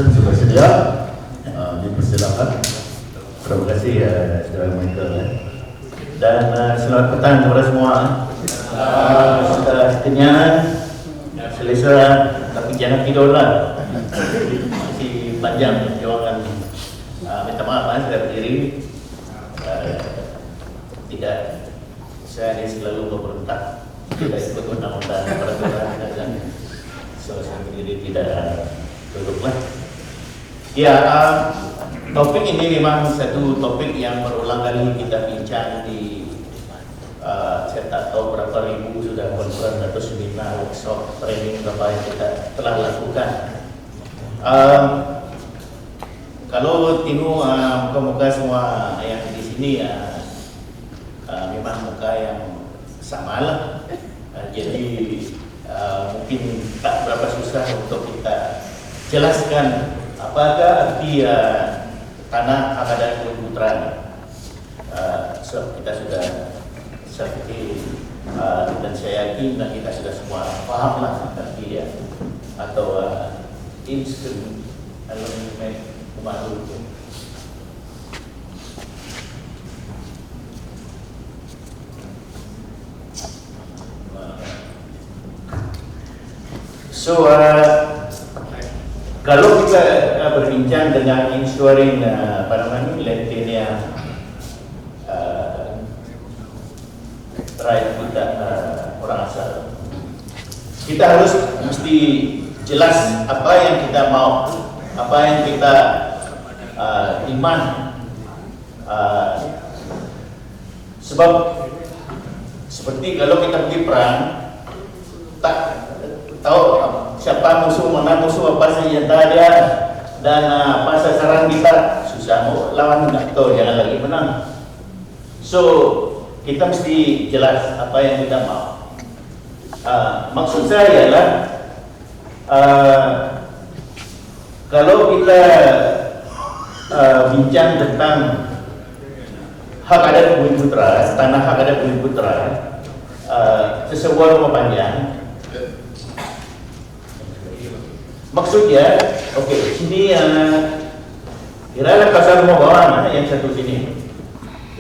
Jason sudah sedia, dipersilakan. Terima kasih Saudara Michael. Dan selamat petang kepada semua. Sudah kenyang, selesa, tapi jangan tidur lah. Masih panjang perjuangan. Minta maaf saya berdiri. Tidak, saya ini selalu memberontak. Tidak ikut undang-undang peraturan dan saya berdiri tidak duduklah. Ya, topik ini memang satu topik yang berulang kali kita bincang di saya tak tahu berapa ribu sudah konferensi atau seminar, workshop, training berapa yang kita telah lakukan. Kalau tengok muka-muka semua yang di sini memang muka yang sama lah. Jadi mungkin tak berapa susah untuk kita jelaskan apakah arti tanah hak adat Bumi Putra. So, kita sudah seperti dan saya yakin dan kita sudah semua paham lah arti dia atau instrumen elemen pemadu itu. So, kalau kita berbincang dengan insuring Lentenia tribe kita orang asal, kita harus mesti jelas apa yang kita mau, apa yang kita demand. Sebab seperti kalau kita pergi perang, tak tahu siapa musuh, mana musuh, apa senjata dia, dan apa sasaran kita, susah mau lawan, nggak tahu, jangan lagi menang. So kita mesti jelas apa yang kita mau. Maksud saya ialah kalau kita bincang tentang hak adat Bumi Putra, tanah hak adat Bumi Putra, sesebuah rumah panjang. Maksudnya, oke, sini kira-kira pasar rumah bawah yang satu sini.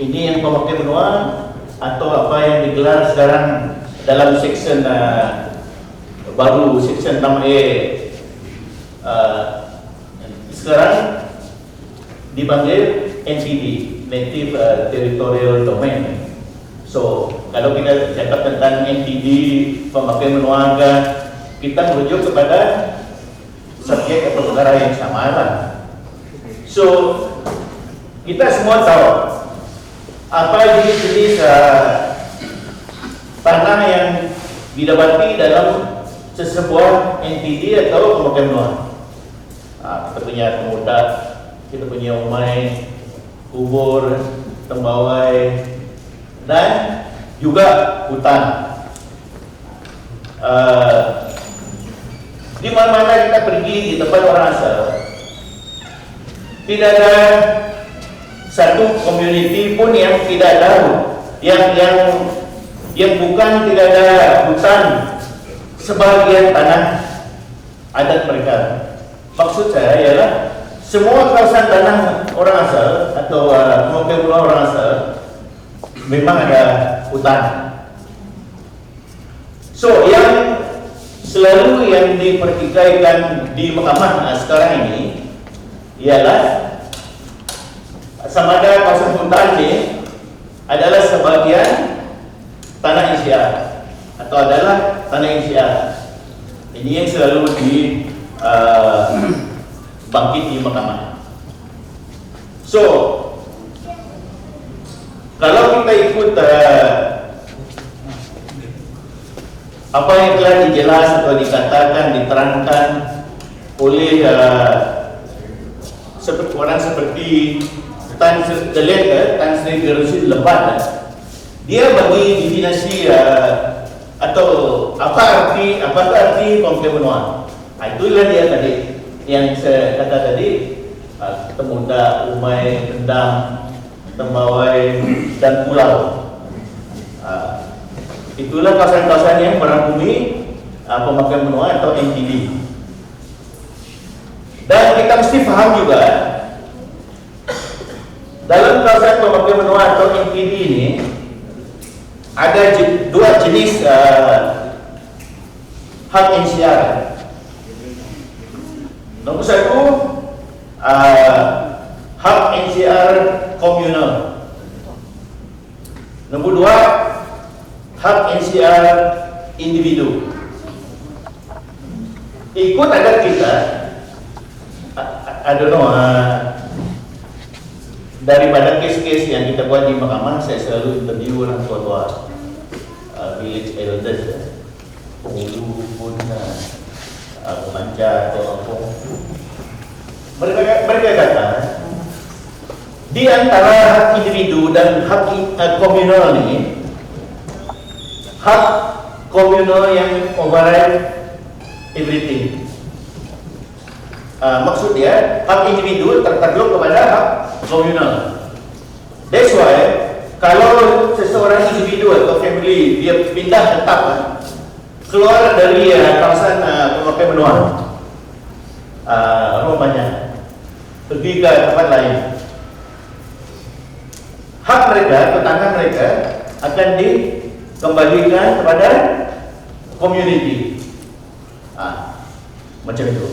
Ini yang pemakai benua atau apa yang digelar sekarang dalam section baru section 6A sekarang dipanggil NTD, Native Territorial Domain. So kalau kita cakap tentang NTD pemakai benua, kita merujuk kepada subjek atau negara yang sama lah. So kita semua tahu apa jenis tanah yang didapati dalam sesebuah NTD atau pemakai benua. Kita punya Pemuda, kita punya Umai, Kubur, Tembawai, dan juga hutan. Di mana-mana kita pergi di tempat orang asal, tidak ada satu community pun yang tidak tahu, yang bukan tidak ada hutan sebagian tanah adat mereka. Maksud saya ialah semua kawasan tanah orang asal atau pemakai benua orang asal memang ada hutan. So yang selalu yang dipertikaikan di mahkamah sekarang ini ialah sama ada kawasan hutan ini adalah sebagian tanah Insia atau adalah tanah Insia. Ini yang selalu bangkit di mahkamah. So kalau kita ikut apa yang telah dijelas atau dikatakan, diterangkan oleh orang seperti Tan Sri Gerusin Lebat, dia bagi definisi atau apakah arti pemakai benua. Itulah dia tadi yang saya kata tadi, Pemuda, Umai, Kendang, Tembawai, dan Pulau. Itulah kawasan-kawasan yang merangkumi pemakai benua atau NTD. Dan kita mesti faham juga dalam kawasan pemakai menua atau NPD ini ada dua jenis hak NCR. Nomor satu, hak NCR komunal. Nomor dua, hak NCR individu. Ikut adat kita, I don't know, daripada kes-kes yang kita buat di mahkamah, saya selalu interview orang tua-tua village elders, penghulu pun, pemanca atau apa. Mereka kata, di antara hak individu dan hak komunal ini, hak komunal yang override everything. Maksud dia, hak individu tertakluk kepada hak komunal. That's why, kalau seseorang individu atau family dia pindah tetap keluar dari kawasan pemakai menua, rumahnya pergi ke tempat lain, hak mereka, tetangga mereka akan dikembalikan kepada community. Macam itu.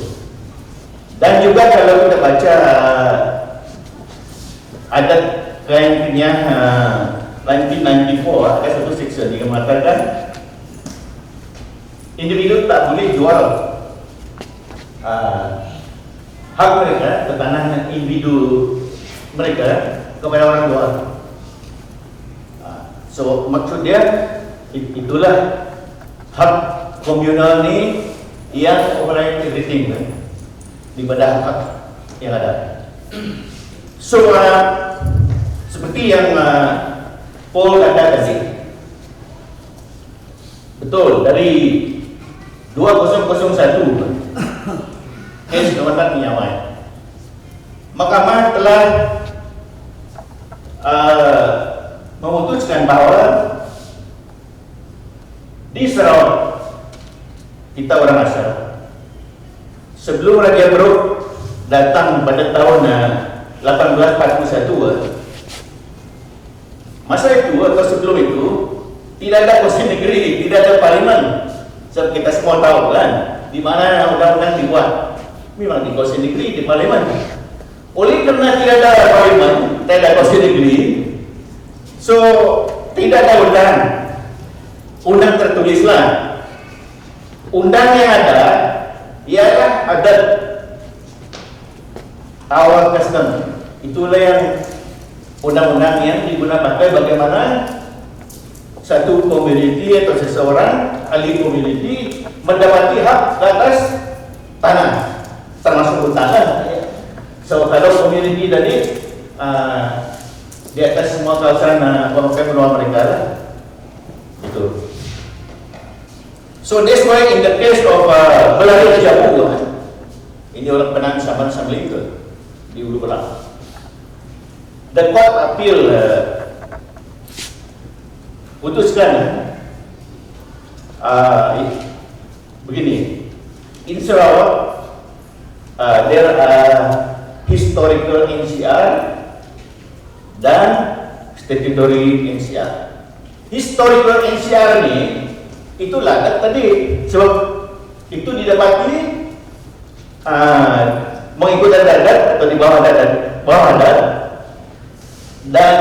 Dan juga kalau kita baca adat Kenyah 1994, ada satu section yang mengatakan individu tak boleh jual hak mereka, tanah individu mereka kepada orang luar. So maksud dia itulah hak komunal ni yang override everything daripada hak yang ada. So seperti yang Paul kata tadi, betul, dari 2001 kes Kecamatan Niamey, Mahkamah telah memutuskan bahawa di Sarawak kita orang asal, sebelum Raja Beruk datang pada tahun 1841, masa itu atau sebelum itu tidak ada kursi negeri, tidak ada parlimen. Sebab kita semua tahu kan, di mana undang-undang dibuat, memang di kursi negeri, di parlimen. Oleh kerana tidak ada parlimen, tidak ada kursi negeri, so tidak ada undang tertulislah. Undang yang ada ialah adat awal custom. Itulah yang undang-undang yang digunakan bagaimana satu komuniti atau seseorang ahli komuniti mendapati hak atas tanah, termasuk tanah. So kalau komuniti tadi di atas semua kawasan pemakai menua mereka lah. Itu. So that's why in the case of Belari Rajabu, ini orang penang Saban Samling di Ulu Belang, the court appeal putuskan begini. In Sarawak there are historical NCR dan statutory NCR. Historical NCR ni itulah tadi, sebab itu didapati mengikut adat atau di bawah adat, dan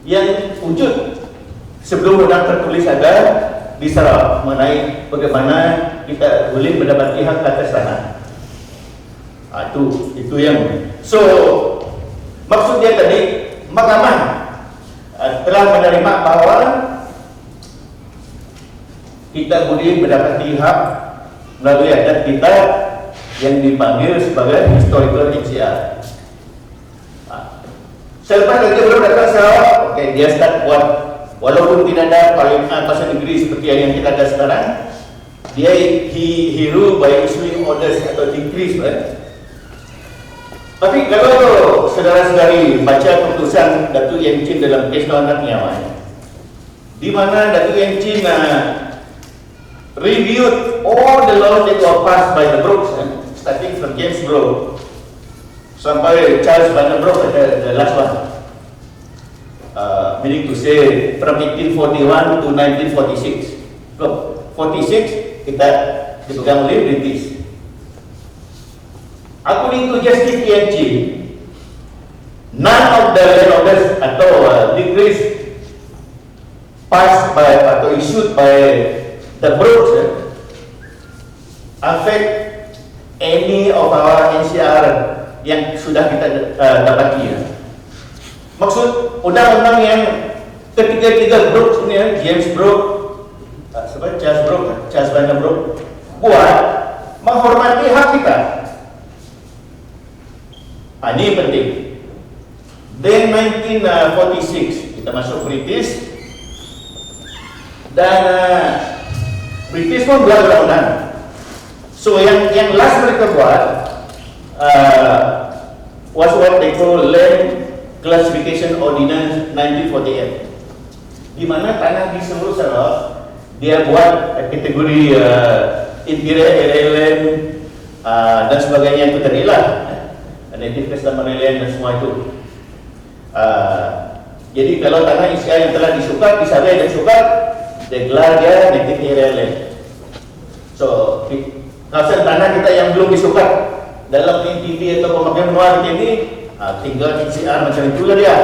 yang wujud sebelum undang tertulis ada di Sarawak mengenai bagaimana kita boleh mendapati hak atas tanah. Itu yang maksud dia tadi, mahkamah telah menerima bahawa kita boleh mendapati hak melalui adat kita yang dipanggil sebagai historical NCR. Selepas Raja Beruk datang Sarawak, dia start buat, walaupun tidak ada pasal negeri seperti yang kita ada sekarang, dia he rule by issuing orders atau decrees, right? Tapi kalau saudara-saudari baca keputusan Datuk Yang Chin dalam kes Kecamatan Niamey, di mana Datuk Yang Chin reviewed all the laws that were passed by the Brooks, starting Sir James Brooke sampai Charles Vandenbroek, the last one. Meaning to say from 1841 to 1946. Look, 46 kita dipegang oleh British. According to Justice TNG, none of the landowners atau decrees passed by atau issued by the Brooks affect any of our NCR yang sudah kita dapati. Maksud undang-undang yang ketiga-tiga Brooks ini, James Brooke, Charles Vandenbroek buat menghormati hak kita. Ini penting. Then 1946 kita masuk British dan British pun buat undang-undang. So yang last mereka buat was what they call Land Classification Ordinance 1948, di mana tanah di seluruh Sarawak dia buat kategori interior area land dan sebagainya, itu tadi lah native customary land dan semua itu. Jadi kalau tanah ISIA yang telah disukat, disabai dan sukat, digelar dia native area land. So kawasan tanah kita yang belum disukat dalam NTB atau pemakaian luar ini tinggal NCR macam itulah dia.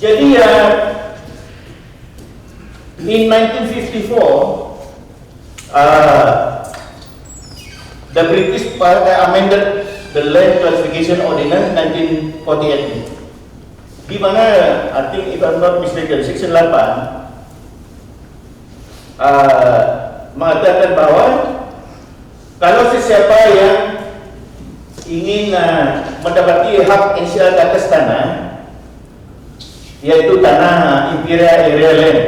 Jadi in 1954 the British amended the Land Classification Ordinance 1948, di mana I think if I'm not mistaken section 8 mengatakan bahwa kalau sesiapa yang ingin mendapati hak NCR di atas tanah, yaitu tanah imperial area land,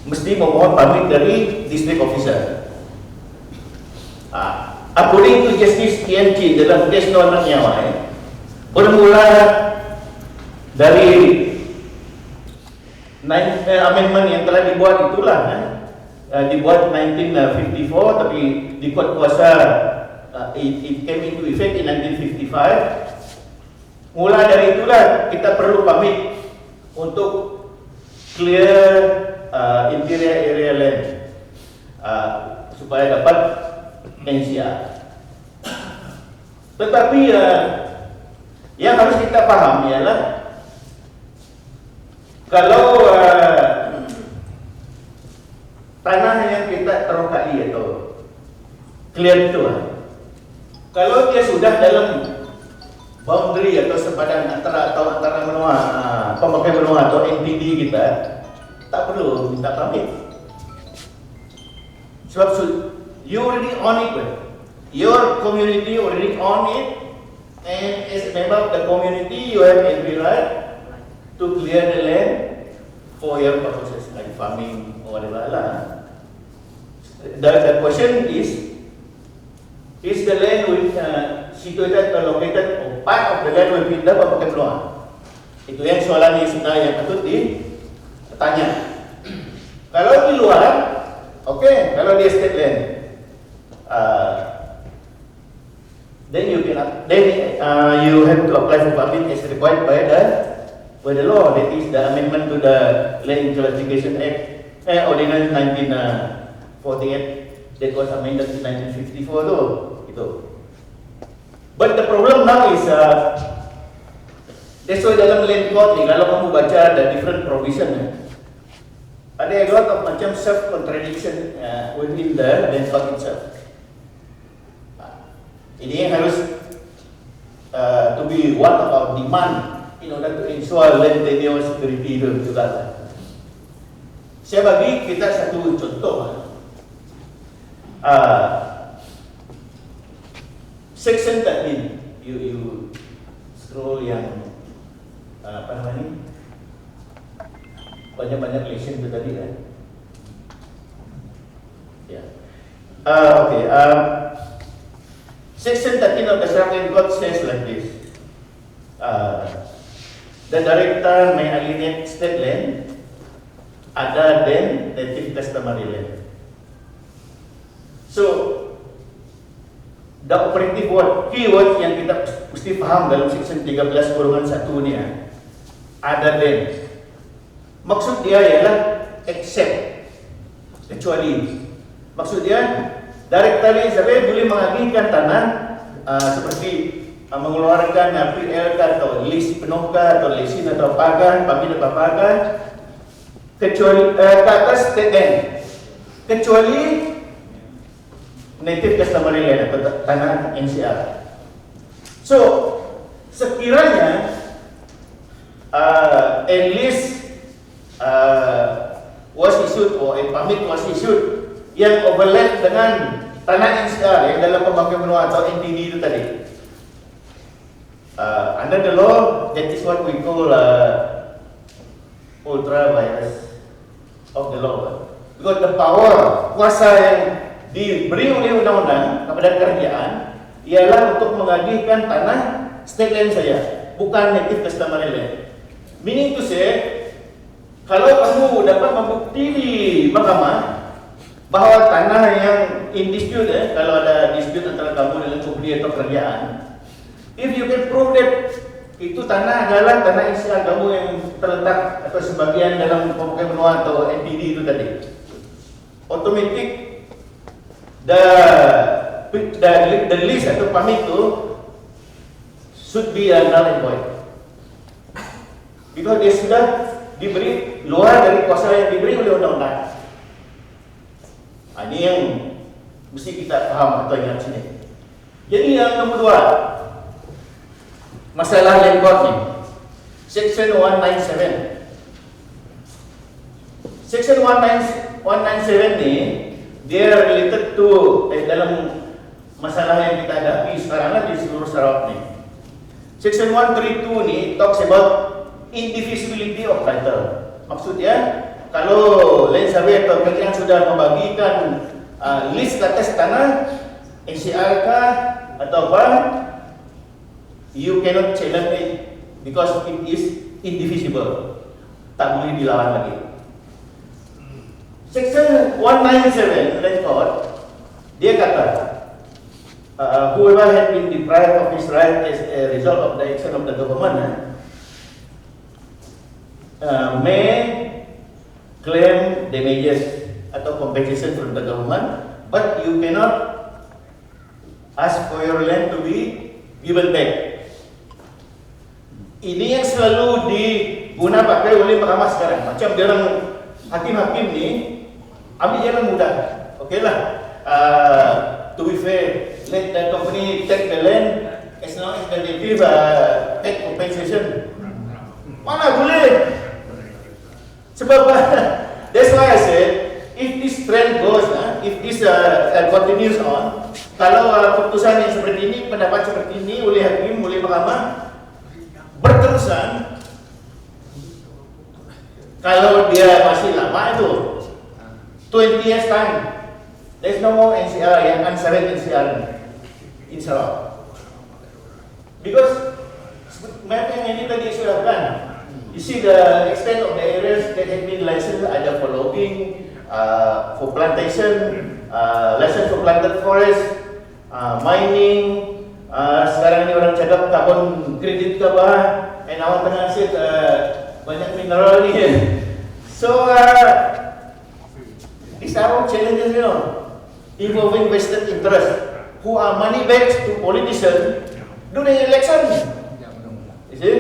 mesti memohon pamit dari district officer. According to Justice TNG dalam kes Nona Nyawa, bermula dari amendment yang telah dibuat itulah, dibuat 1954, tapi di Kuat Kuasa it came into effect in 1955. Mula dari itulah kita perlu pamit untuk clear interior area land supaya dapat NCR. Tetapi yang harus kita paham ialah kalau tanah yang kita terokai atau clear itu, kalau dia sudah dalam boundary atau sepadan antara menua pemakai menua atau NTD kita, tak perlu minta pamit. Sebab you already on it, your community already on it, and as a member of the community, you have every right to clear the land for your purposes like farming or whatever lah. The question is the land with situated or located or part of the land within the pemakai menua? Itu yang soalan yang sebenarnya yang patut ditanya. Kalau di luar, okay, kalau di estate land, then you have to apply for permit as required by the law. That is the amendment to the Land Classification Act, Ordinance 1948 that was amended in 1954 tu. Itu. But the problem now is that's why dalam land court ni kalau kamu baca ada different provision, ada a lot of macam self contradiction within the land court itself. Ini yang harus to be one of our demand in order to ensure land tenure security itu juga. Saya bagi kita satu contoh. Section 13, you scroll yang apa namanya, banyak relation itu tadi kan? Ya. Okay. Section 13 of the Sarawak Code says like this: the director may alienate state land other than native customary land. So, the operative word, keyword yang kita mesti paham dalam section 13/1 ni other than. Maksud dia ialah except, kecuali. Maksud dia directory sampai boleh mengagihkan tanah seperti mengeluarkan PL atau list penuh atau lesin atau pagar, pamit atau pagar, kecuali ke atas state kecuali native customary land atau tanah NCR. So sekiranya a list was issued or a permit was issued yang overlap dengan tanah NCR yang dalam pemakaian menua atau NTD itu tadi, under the law, that is what we call ultra virus of the law. Because the power, kuasa yang diberi oleh undang-undang kepada kerajaan ialah untuk mengagihkan tanah state land saja, bukan native customary land. Meaning to say, kalau kamu dapat membukti di mahkamah bahawa tanah yang in dispute, kalau ada dispute antara kamu dengan company atau kerajaan, if you can prove that itu tanah adalah tanah NCR kamu yang terletak atau sebagian dalam pemakaian menua atau NTD itu tadi, automatic the list atau permit itu should be null and void because dia sudah diberi luar dari kuasa yang diberi oleh undang-undang. Ini yang mesti kita paham atau ingat sini. Jadi yang nomor 2, masalah land court ni, section 197. Section 197 ni dia related to dalam masalah yang kita hadapi sekarang di seluruh Sarawak ni. Section 132 ni talks about indivisibility of title. Maksudnya kalau land survey atau kerajaan sudah membagikan list ke atas tanah NCR kah atau apa, you cannot challenge it because it is indivisible, tak boleh dilawan lagi. Section 197 land court dia kata whoever had been deprived of his right as a result of the action of the government may claim damages atau compensation from the government, but you cannot ask for your land to be given back. Ini yang selalu diguna pakai oleh mahkamah sekarang. Macam dia orang hakim-hakim ni ambil jalan mudah. Okeylah, to be fair, let the company take the land as long as they give take compensation. Mana boleh? Sebab that's why I said, if this trend goes, if this continues on, kalau keputusan yang seperti ini, pendapat seperti ini oleh hakim, oleh mahkamah berterusan, kalau dia masih lama itu 20 years time, there's no more NCR yang unsurveyed NCR in Sarawak. Because map yang ini tadi sudah you see the extent of the areas that have been licensed either for logging, for plantation, license for planted forest, mining, sekarang ini orang cakap carbon credit ke apa, and awak tengah set banyak mineral ni. So these are all challenges, you know, involving vested interest who are money bags to politicians during election. You see?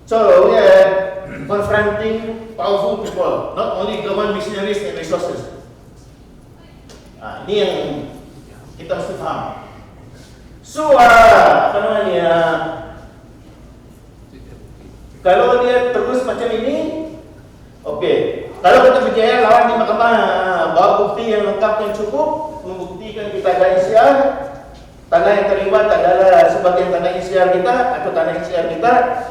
So we are confronting powerful people, not only government missionaries and resources. Ini yang kita mesti faham. So apa namanya? Kalau dia terus macam ini, okey. Kalau kita berjaya lawan di mahkamah, bawa bukti yang lengkap yang cukup, membuktikan kita ada NCR, tanah yang terlibat adalah sebagian tanah NCR kita atau tanah NCR kita.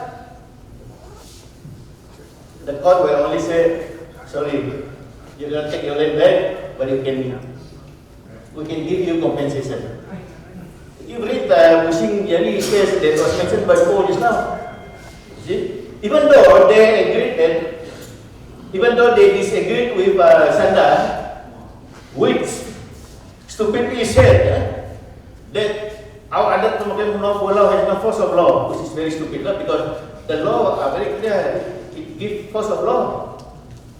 The court will only say, sorry, you don't take your land back, but we can give you compensation. You read Pushing Jali case that was mentioned by Paul just now. See? Even though they disagreed with Sanda, which stupidly said that our adat Pemakaian Undang-Undang law has no force of law, which is very stupid because the law are very clear. It gives force of law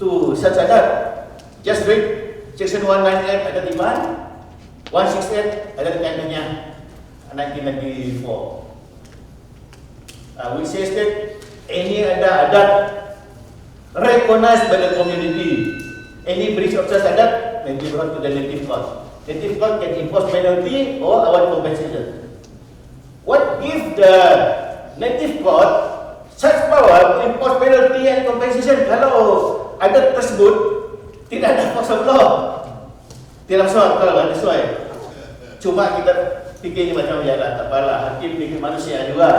to such adat. Just read Section 198 Adat Iban, 168 Adat Kandanya 1994. Which says that any adat recognized by the community, any breach of such adat may be brought to the native court. Native court can impose penalty or award compensation. What gives the native court such power to impose penalty and compensation kalau adat tersebut tidak ada force of law? Tidak masuk akal lah, sesuai. Cuma kita fikir macam ya lah, tak apalah, hakim fikir manusia juga.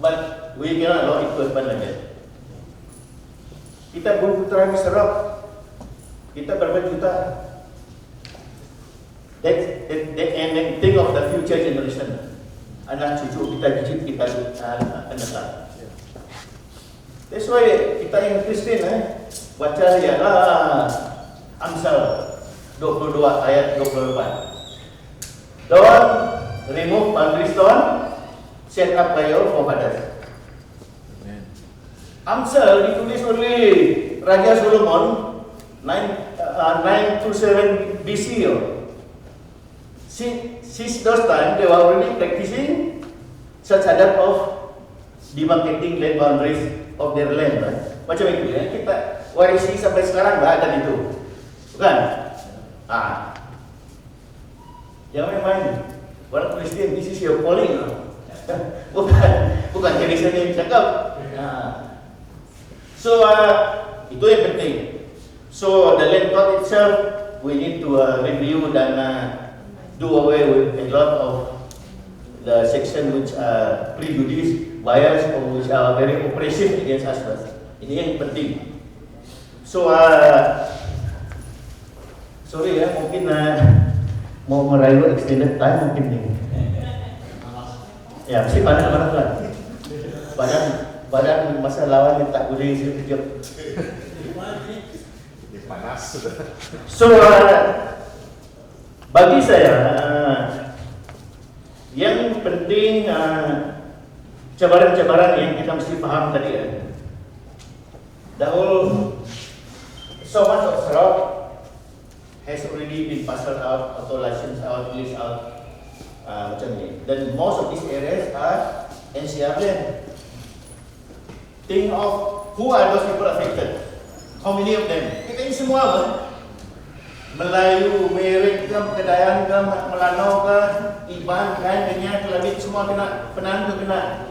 But we cannot law itu apa lagi. Kita berputar serap, kita berapa juta. And think of the future generation. Anak cucu kita, cicit kita akan datang. That's why kita yang Kristen baca ya lah Amsal 22 ayat 24. Don't remove boundary stone, set up by your forefathers. Amsal ditulis oleh Raja Solomon 927 BC. Since those time, they were already practicing such adat of demarcating land boundaries of their land. Right? Macam itu ya, kita warisi sampai sekarang adat itu, bukan? Jangan main. Orang Kristen, this is your calling. bukan jadi seni cakap. So itu yang penting. So the land court itself, we need to review dan do away with a lot of the section which are prejudice, bias, or which are very oppressive against us. Ini yang penting. So sorry ya, mungkin mau merayu extended time mungkin nih. Ya, mesti panas lah. Badan masa lawan yang tak boleh sekejap. Panas. So bagi saya yang penting cabaran-cabaran yang kita mesti paham tadi ya. The whole so much of fraud has already been parceled out atau licensed out, leased out macam ni. Dan most of these areas are NCR land. Think of who are those people affected. How many of them? Kita ini semua apa? Melayu, Merik ke, Kedayan ke, Melanau ke, Iban, Kain, Kenyat, Kelabit, semua kena, Penang tu kena.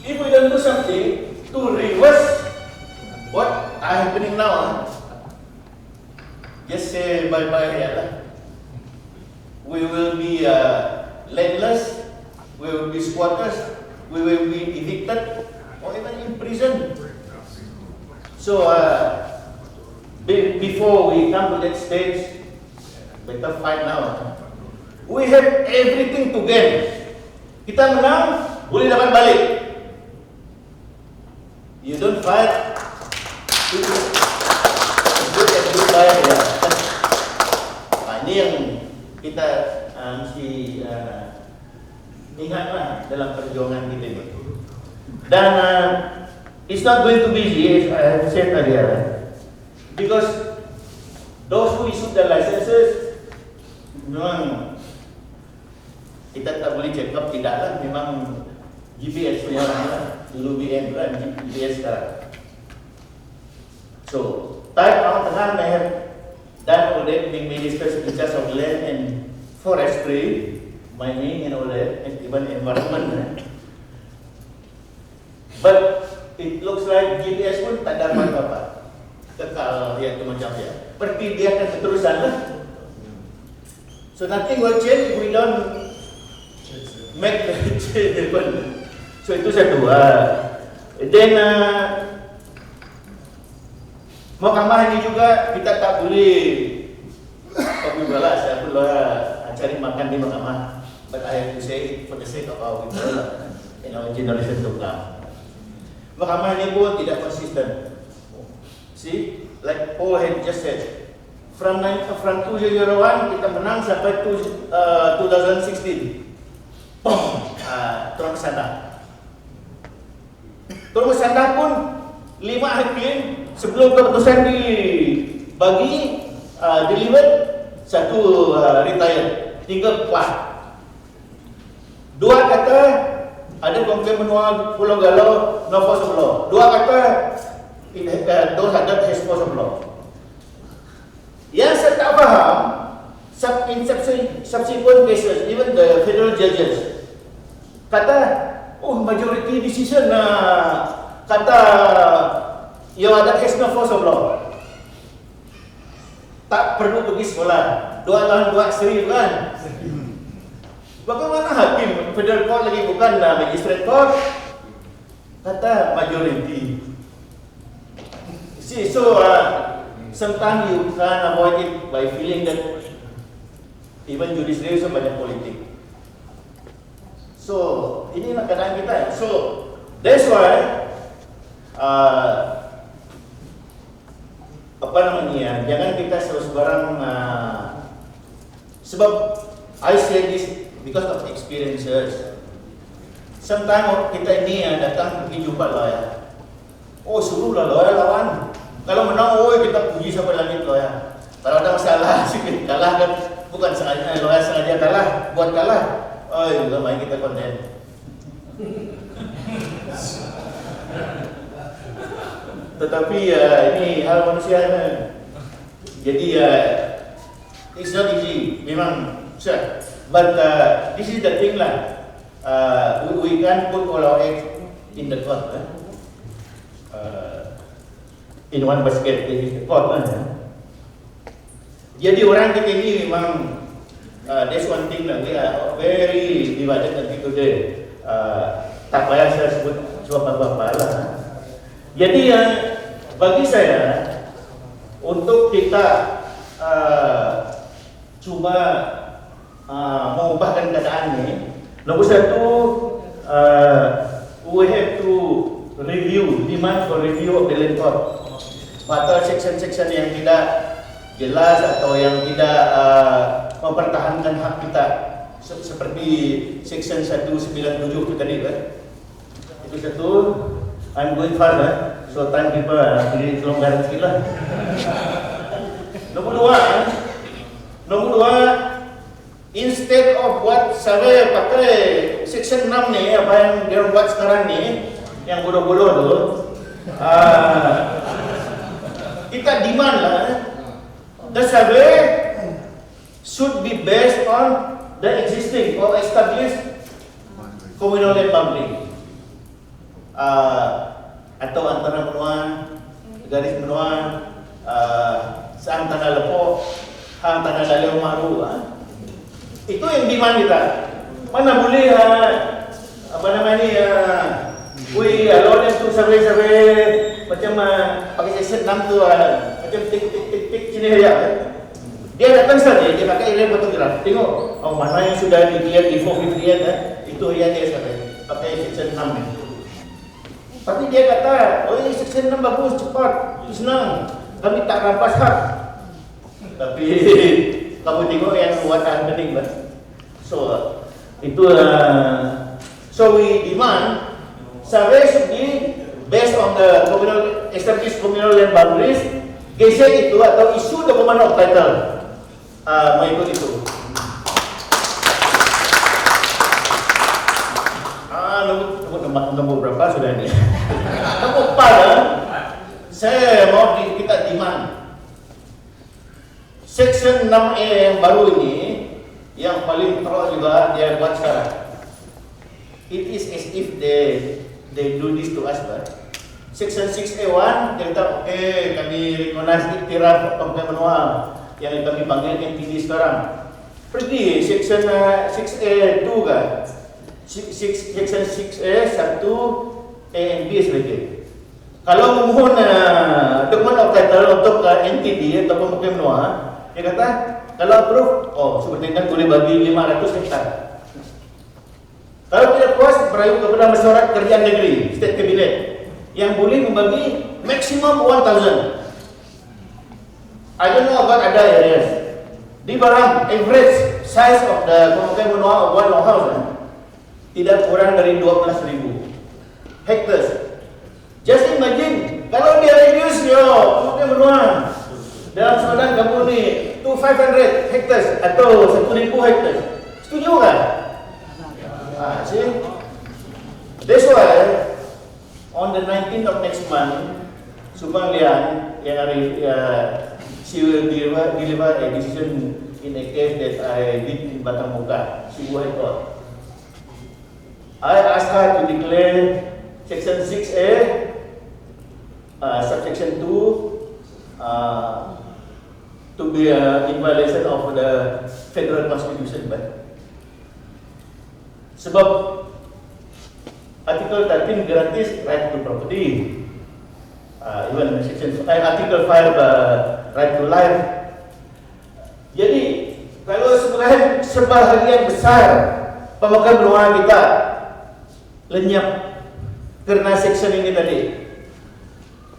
If we don't do something to reverse what are happening now, just say bye-bye ya lah. We will be landless, we will be squatters, we will be evicted, or even in prison. So before we come to that stage, better fight now. We have everything to gain. Kita menang, boleh dapat balik. You don't fight, you goodbye ya. Ini yang kita mesti ingatlah dalam perjuangan kita ini. Dan it's not going to be easy, as I have said earlier, because those who issue the licenses memang kita tak boleh check up, tidaklah, memang GPS punya orang lah. Dulu BM kan, GPS sekarang. So, type orang tengah may have done all that, being ministers in charge of land and forestry, mining and all that, and even environment. But it looks like GPS pun tak dapat apa-apa. Kekal dia tu macam dia. Seperti dia akan keterusan lah. So nothing will change if we don't make the change happen. So itu satu. Then mahkamah ini juga kita tak boleh balas. Saya perlu cari makan di mahkamah. But I have to say it for the sake of our people in our generation to come. Mahkamah ini pun tidak konsisten. See, like Paul had just said, from 2001 kita menang sampai 2016. Turun ke sana. Turun ke sana pun 5 hakim sebelum keputusan dibagi delivered, 1 retired, 3 keluar. 2 kata ada komplain manual Pulau Galau, no force of law. 2 kata those that has force of law. Yang saya tak faham, in subsequent cases, even the federal judges kata, majority decision kata yang ada has no force of law. Tak perlu pergi sekolah, 2 lawan 2 seri kan? Bagaimana hakim federal court lagi bukan magistrate court kata majority. See, so sometimes you can avoid it by feeling that even judiciary so banyak politik. So inilah keadaan kita. So that's why jangan kita sebarang sebab I say this because of experiences. Sometimes kita ini datang pergi jumpa lawyer. Suruhlah lawyer lawan. Kalau menang, kita puji sampai langit lawyer. Kalau ada masalah, sikit kalah kan, bukan sengaja lawyer sengaja kalah, buat kalah. Juga main kita konten. Tetapi ini hal manusia. Jadi it's not easy, memang susah. But this is the thing lah. We can put all our eggs in the pot. In one basket, in the pot lah. Jadi orang kita ini memang that's one thing lah. We are very divided nanti today. Tak payah saya sebut apa-apa lah. Jadi bagi saya untuk kita cuba mengubahkan keadaan ini, nomor 1 we have to demand for review of the land court. Atau section-section yang tidak jelas atau yang tidak mempertahankan hak kita, seperti section 197 itu tadi kan. Itu satu. I'm going further, so time people jadi kelonggaran sikit lah. Nomor dua, instead of buat saya pakai section 6 ni, apa yang dia buat sekarang ni, yang bodoh-bodoh tu, kita demand lah, the survey should be based on the existing or established communal land boundary. Atau antara menua, garis menua, sang tanah lepok, hang tanah dalil maru. Itu yang demand kita. Mana boleh we allow them to survey macam pakai section 6 tu macam tik sini ya. Dia datang saja, dia pakai aerial photograph. Tengok, mana yang sudah dilihat di 458 itu yang dia survey. Pakai section 6 ni. Tapi dia kata, section 6 bagus, cepat, senang. Kami tak rampas hak. Tapi kamu tengok yang buatan penting kan. So itu so we demand survey should be based on the established communal land boundaries. Gesek itu atau isu dokumen of title mengikut itu. Nombor berapa sudah ini? Nombor 4, saya mau kita demand section 6A yang baru ini, yang paling teruk juga dia buat sekarang. It is as if they do this to us, but section 6A1 dia kata kami recognize iktiraf komplain manual yang kami panggil NTD sekarang. Pergi section 6A2 kan? Section 6A 1 A and B sebagai. Kalau memohon dokumen of title untuk NTD atau komplain manual, dia kata kalau approve, superintendent boleh bagi 500 hektar. Kalau tidak puas, merayu kepada mesyuarat kerjaan negeri, state cabinet, yang boleh membagi maksimum 1,000. I don't know about other areas. Di barang average size of the pemukiman benua of one house tidak kurang dari 12,000 hectares. Just imagine kalau dia reduce pemukiman benua dalam Sudan kamu ni to 500 hectares atau 1,000 hectares. Setuju kan? See? That's why on the 19th of next month, Subang Lian yang hari she will deliver a decision in a case that I did in Batang Muka, Sibu High Court. I asked her to declare Section 6A, Subsection 2, to be in violation of the Federal Constitution. Sebab Article 13 guarantees right to property. Even Article 5 right to life. Jadi kalau sebahagian besar pemegang benua kita lenyap karena section ini tadi,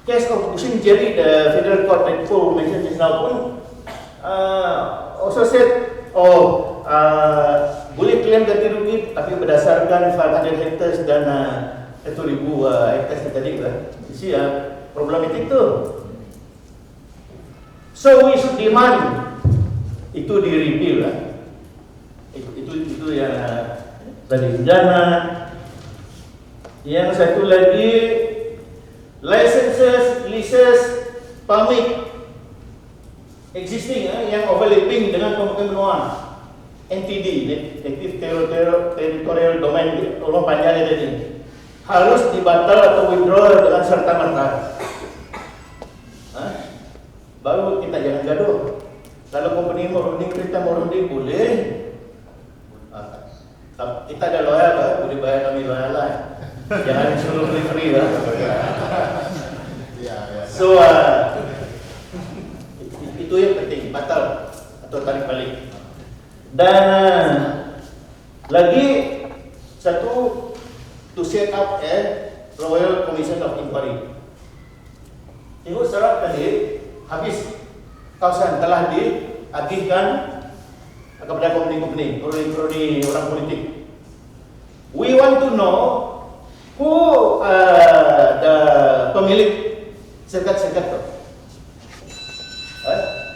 case of pushing jadi the Federal Court that Paul mentioned just now pun also said boleh klaim ganti rugi tapi berdasarkan 500 hectares dan 1,000 hectares tadi kan. Isi problematik tu. So we should demand itu di review lah. Itu yang tadi dana. Yang satu lagi licenses, leases, permit existing yang overlapping dengan pemukiman benua. NTD, Native Territorial Domain, orang panjangnya tadi harus dibatal atau withdraw dengan serta-merta. Baru kita jangan gaduh. Kalau company mau runding, kita mau runding boleh. Kita ada lawyer lah, boleh bayar kami lawyer lah. Jangan suruh free lah. So itu yang penting, batal atau tarik balik. Dan lagi satu, to set up a Royal Commission of Inquiry. Tengok syarat tadi habis kawasan telah diagihkan kepada company-company, prodi orang politik. We want to know who the pemilik serkat-serkat itu.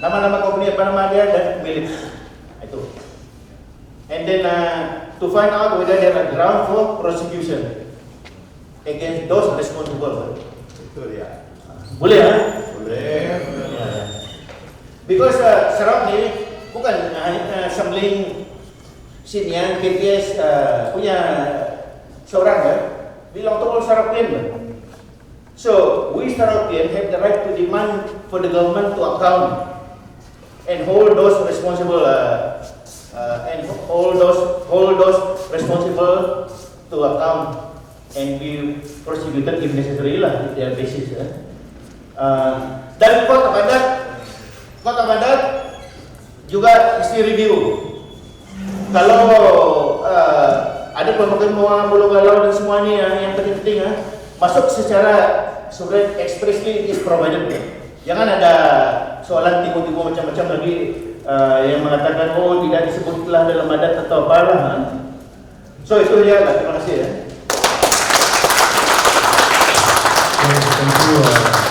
Nama-nama company apa nama dia dan pemilik itu. And then to find out whether there are ground for prosecution against those responsible. Betul ya. Boleh ya? Boleh. Because serap ni bukan assembling scene yang KPS punya seorang kan, bilang tu all Sarapian. So we Sarapian have the right to demand for the government to account and hold those responsible to account and be prosecuted if necessary lah, if they are basis. Dan Kota Badat juga mesti review. Kalau ada pemukiman Pulau Galau dan semuanya yang penting-penting masuk secara surat expressly is provided. Jangan ada soalan tiba-tiba macam-macam lagi yang mengatakan tidak disebutlah dalam adat atau apalah. So itu dia lah. Terima kasih ya. Thank you.